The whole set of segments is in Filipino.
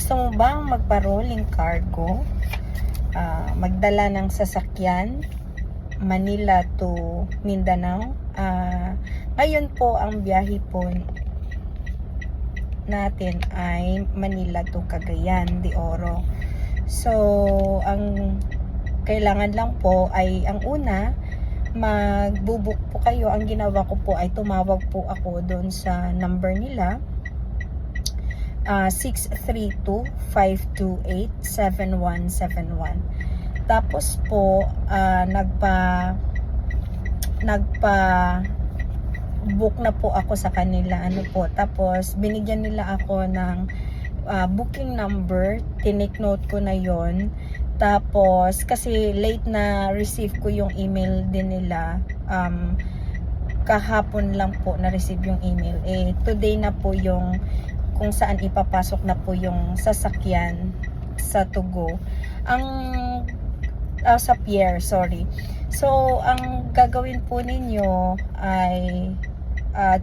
Gusto mo bang magpa-rolling cargo? Magdala ng sasakyan Manila to Mindanao? Ngayon po ang biyahe po natin ay Manila to Cagayan de Oro. So ang kailangan lang po ay ang una, magbubuk po kayo. Ang ginawa ko po ay tumawag po ako doon sa number nila, 632-528-7171. Tapos po nagpa-book na po ako sa kanila, tapos binigyan nila ako ng booking number. Tinake note ko na yon. Tapos kasi late na receive ko yung email din nila, kahapon lang po na receive yung email. Today na po yung kung saan ipapasok na po yung sasakyan sa Tugo, sa pier, sorry. So ang gagawin po ninyo ay 2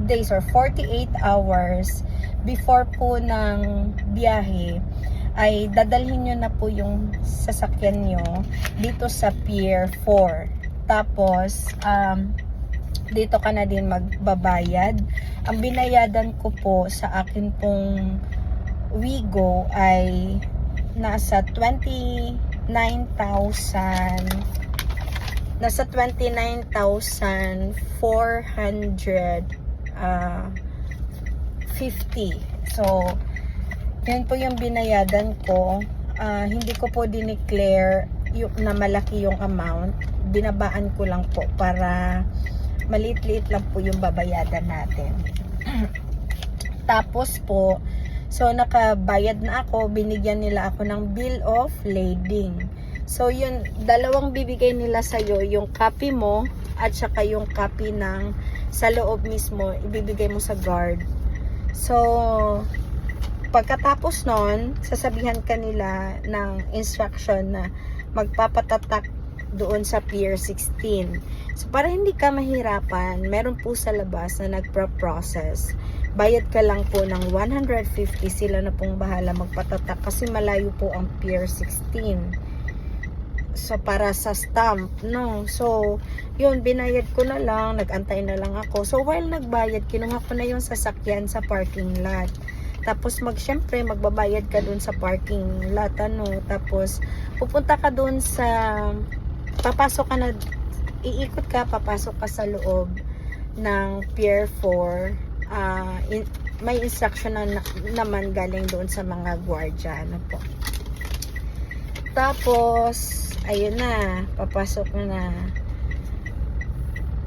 days or 48 hours before po ng biyahe ay dadalhin nyo na po yung sasakyan nyo dito sa Pier 4. Tapos dito ka na din magbabayad. Ang binayadan ko po sa akin pong Wigo ay nasa 29,450. So yan po yung binayadan ko. Hindi ko po dineclare na malaki yung amount. Binabaan ko lang po para maliit-liit lang po yung babayadan natin. Tapos po, so nakabayad na ako. Binigyan nila ako ng bill of lading. So yun, dalawang bibigay nila sa'yo, yung copy mo at saka yung copy ng sa loob mismo, ibibigay mo sa guard. So pagkatapos nun, sasabihan ka nila ng instruction na magpapatatak doon sa Pier 16. So para hindi ka mahirapan, meron po sa labas na nagpa-process. Bayad ka lang po ng 150, sila na pong bahala magpatatak kasi malayo po ang Pier 16. So para sa stamp, no? So yun, binayad ko na lang, nag-antay na lang ako. So while nagbayad, kinuha ko na yung sasakyan sa parking lot. Tapos syempre magbabayad ka dun sa parking lot, tapos pupunta ka dun sa, papasok ka na, iikot ka, papasok ka sa loob ng Pier 4. May instruction naman galing doon sa mga gwardiya, po. Tapos ayun na, papasok na.